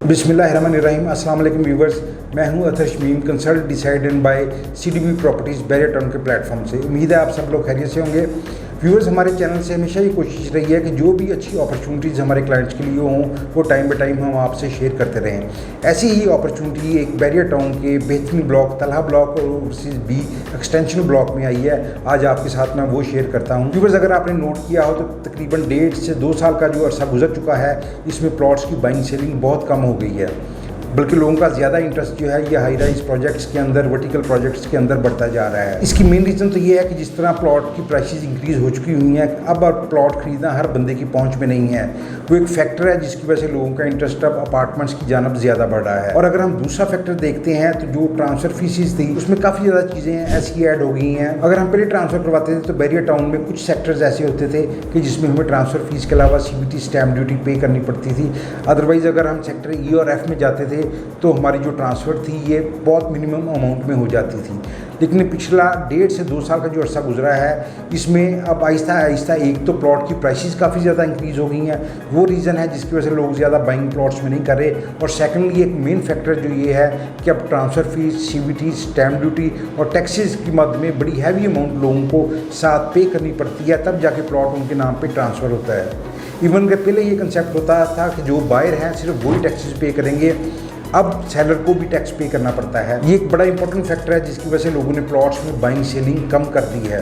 बिस्मिल्लाहिर्रहमानिर्रहीम। अस्सलाम वालेकुम व्यूवर्स, मैं हूं Atar Shamim, consult decided by CDB properties Bahria town के प्लेटफॉर्म से। उम्मीद है आप सब लोग खैरियत से होंगे। व्यूवर्स, हमारे चैनल से हमेशा ये कोशिश रही है कि जो भी अच्छी अपॉर्चुनिटीज़ हमारे क्लाइंट्स के लिए हों वो टाइम बाई टाइम हम आपसे शेयर करते रहें। ऐसी ही अपॉर्चुनिटी एक बैरियर टाउन के बेहतरीन ब्लॉक तलहा ब्लॉक और ओवरसीज बी एक्सटेंशन ब्लॉक में आई है। आज आपके साथ मैं वो शेयर करता हूँ। व्यूवर्स, अगर आपने नोट किया हो तो तकरीबन 1.5 से 2 साल का जो अरसा गुजर चुका है, इसमें प्लॉट्स की बाइंग सेलिंग बहुत कम हो गई है, बल्कि लोगों का ज़्यादा इंटरेस्ट जो है ये हाई राइज प्रोजेक्ट्स के अंदर, वर्टिकल प्रोजेक्ट्स के अंदर बढ़ता जा रहा है। इसकी मेन रीज़न तो ये है कि जिस तरह प्लॉट की प्राइसेस इंक्रीज़ हो चुकी हुई हैं, अब प्लॉट खरीदना हर बंदे की पहुंच में नहीं है। वो एक फैक्टर है जिसकी वजह से लोगों का इंटरेस्ट अब अपार्टमेंट्स की जानब ज़्यादा बढ़ रहा है। और अगर हम दूसरा फैक्टर देखते हैं तो जो ट्रांसफ़र फीसिस थी उसमें काफ़ी ज़्यादा चीज़ें ऐसी ऐड हो गई हैं। अगर हम पहले ट्रांसफ़र करवाते थे तो बैरियर टाउन में कुछ सेक्टर्स ऐसे होते थे कि जिसमें हमें ट्रांसफ़र फीस के अलावा CBT स्टैम्प ड्यूटी पे करनी पड़ती थी। अदरवाइज़ अगर हम सेक्टर E और F में जाते थे तो हमारी जो ट्रांसफ़र थी ये बहुत मिनिमम अमाउंट में हो जाती थी। लेकिन पिछला 1.5 से 2 साल का जो अर्सा गुजरा है, इसमें अब आहिस्ता आहिस्ता एक तो प्लॉट की प्राइसेस काफ़ी ज़्यादा इंक्रीज़ हो गई हैं, वो रीज़न है जिसकी वजह से लोग ज़्यादा बाइंग प्लॉट्स में नहीं कर रहे। और सेकेंडली एक मेन फैक्टर जो ये है कि अब transfer fees, CBT stamp duty और टैक्सेस की मद में बड़ी हैवी अमाउंट लोगों को साथ पे करनी पड़ती है, तब जाके प्लॉट उनके नाम पर ट्रांसफ़र होता है। इवन के पहले ये कंसेप्ट होता था कि जो बायर हैं सिर्फ वही टैक्सेस पे करेंगे, अब सेलर को भी टैक्स पे करना पड़ता है। ये एक बड़ा इंपॉर्टेंट फैक्टर है जिसकी वजह से लोगों ने प्लॉट्स में बाइंग सेलिंग कम कर दी है।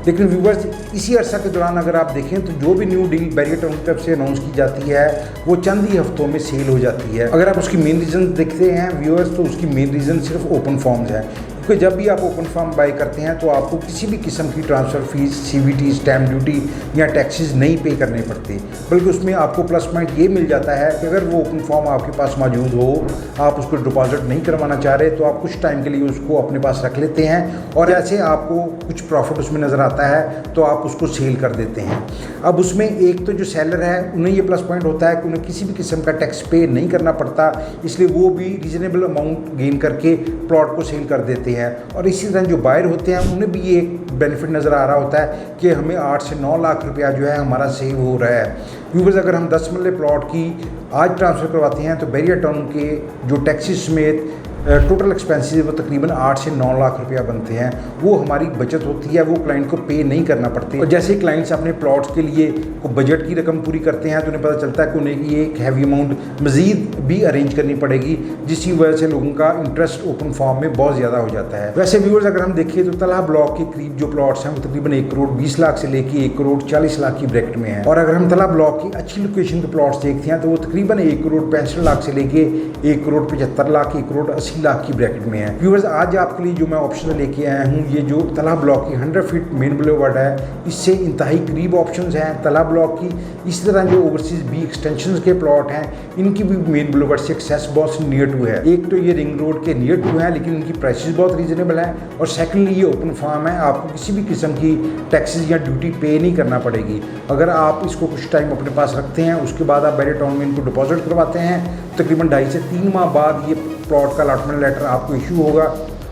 लेकिन व्यूवर्स, इसी अरसा के दौरान अगर आप देखें तो जो भी न्यू डील बैरियर टाउन की तरफ से अनाउंस की जाती है वो चंद ही हफ्तों में सेल हो जाती है। अगर आप उसकी मेन रीज़न देखते हैं व्यूवर्स, तो उसकी मेन रीज़न सिर्फ ओपन फॉर्म्स है। क्योंकि जब भी आप ओपन फॉर्म बाय करते हैं तो आपको किसी भी किस्म की transfer fees, CBT stamp duty या टैक्सेस नहीं पे करने पड़ते, बल्कि उसमें आपको प्लस पॉइंट ये मिल जाता है कि अगर वो ओपन फॉर्म आपके पास मौजूद हो, आप उसको डिपॉजिट नहीं करवाना चाह रहे तो आप कुछ टाइम के लिए उसको अपने पास रख लेते हैं और ऐसे आपको कुछ प्रॉफिट उसमें नज़र आता है तो आप उसको सेल कर देते हैं। अब उसमें एक तो जो सेलर है उन्हें ये प्लस पॉइंट होता है कि उन्हें किसी भी किस्म का टैक्स पे नहीं करना पड़ता, इसलिए वो भी रीज़नेबल अमाउंट गेन करके प्लॉट को सेल कर देते हैं। और इसी तरह जो बायर होते हैं उन्हें भी ये एक बेनिफिट नज़र आ रहा होता है कि हमें 8 से 9 लाख रुपया जो है हमारा सेव हो रहा है। व्यूवर्स, अगर हम 10 मरले प्लॉट की आज ट्रांसफ़र करवाते हैं तो बैरियर टाउन के जो टैक्सेस समेत टोटल एक्सपेंसेस वो तकरीबन 8 से 9 लाख रुपया बनते हैं। वो हमारी बचत होती है, वो क्लाइंट को पे नहीं करना पड़ती। और जैसे क्लाइंट्स अपने प्लॉट्स के लिए को बजट की रकम पूरी करते हैं तो उन्हें पता चलता है कि उन्हें ये एक हैवी अमाउंट मज़ीद भी अरेंज करनी पड़ेगी, जिसकी वजह से लोगों का इंटरेस्ट ओपन फॉर्म में बहुत ज़्यादा हो जाता है। वैसे व्यूअर्स, अगर हम देखें तो तलहा ब्लॉक के करीब जो प्लॉट्स हैं वो तकरीबन 1 करोड़ 20 लाख से लेकर 1 करोड़ 40 लाख की ब्रैकेट में है। और अगर हम तलहा ब्लॉक की अच्छी लोकेशन के प्लॉट्स देखते हैं तो वो तकरीबन 1 करोड़ 65 लाख से लेकर 1 करोड़ 75 लाख, 1 करोड़ 80 लाख की ब्रैकेट में है। व्यूअर्स, आज आपके लिए जो मैं ऑप्शन लेके आया हूँ, ये जो तलहा ब्लॉक की 100 फीट मेन बुलेवार्ड है, इससे इंतहाई करीब ऑप्शंस हैं तलहा ब्लॉक की। इसी तरह जो ओवरसीज बी एक्सटेंशन के प्लॉट हैं, इनकी भी मेन बुलेवार्ड से एक्सेस बहुत नियर टू है। एक तो ये रिंग रोड के नियर टू है, लेकिन इनकी प्राइसेस बहुत रीजनेबल है। और सेकेंडली ये ओपन फार्म है, आपको किसी भी किस्म की टैक्सेस या ड्यूटी पे नहीं करना पड़ेगी। अगर आप इसको कुछ टाइम अपने पास रखते हैं, उसके बाद आप बैरियर टाउन में इनको डिपॉजिट करवाते हैं, तकरीबन 2.5 से 3 माह बाद ये प्लॉट का अलॉटमेंट लेटर आपको इशू होगा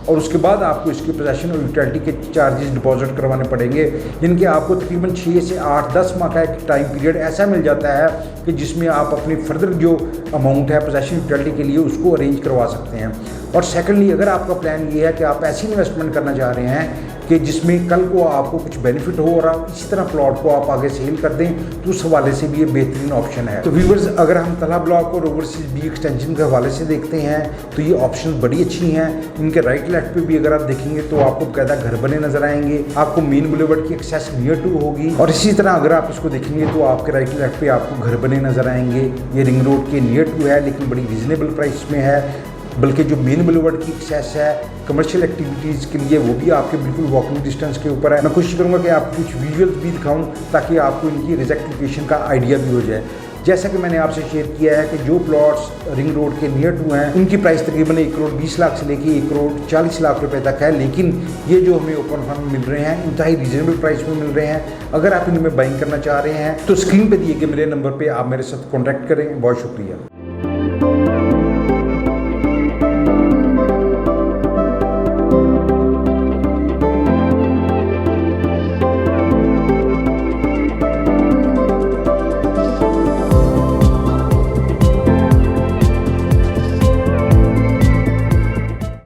और उसके बाद आपको इसके पोजेसन और यूटिलिटी के चार्जेस डिपॉजिट करवाने पड़ेंगे, जिनके आपको तकरीबन 6 से 8-10 माह का एक टाइम पीरियड ऐसा मिल जाता है कि जिसमें आप अपनी फर्दर जो अमाउंट है पोजेसन यूटिलिटी के लिए उसको अरेंज करवा सकते हैं। और सेकेंडली, अगर आपका प्लान ये है कि आप ऐसी इन्वेस्टमेंट करना चाह रहे हैं कि जिसमें कल को आपको कुछ बेनिफिट हो और आप इसी तरह प्लॉट को आप आगे सेल कर दें, तो उस हवाले से भी ये बेहतरीन ऑप्शन है। तो व्यूवर्स, अगर हम तलहा ब्लॉक और ओवरसीज बी एक्सटेंशन के हवाले से देखते हैं तो ये ऑप्शन बड़ी अच्छी हैं। इनके राइट लेफ्ट पे भी अगर आप देखेंगे तो आपको बाकायदा घर बने नजर आएंगे, आपको मेन बुलेवार्ड की एक्सेस नियर टू होगी। और इसी तरह अगर आप इसको देखेंगे तो आपके राइट लेफ्ट पे आपको घर बने नजर आएंगे। ये रिंग रोड के नियर टू है, लेकिन बड़ी रीजनेबल प्राइस में है। बल्कि जो मेन बुलेवार्ड की एक्सेस है कमर्शियल एक्टिविटीज़ के लिए, वो भी आपके बिल्कुल वॉकिंग डिस्टेंस के ऊपर है। मैं कोशिश करूंगा कि आपको कुछ विजुअल्स भी दिखाऊं ताकि आपको इनकी एग्जैक्ट लोकेशन का आइडिया भी हो जाए। जैसा कि मैंने आपसे शेयर किया है कि जो प्लॉट्स रिंग रोड के नियर टू हैं, उनकी प्राइस तकरीबन 1 करोड़ 20 लाख से लेकर 1 करोड़ 40 लाख रुपए तक है। लेकिन ये जो हमें ओपन फॉर्म मिल रहे हैं इंतहाई रीजनेबल प्राइस में मिल रहे हैं। अगर आप इनमें बाइंग करना चाह रहे हैं तो स्क्रीन पे दिए गए मेरे नंबर पर आप मेरे साथ कॉन्टैक्ट करें। बहुत शुक्रिया।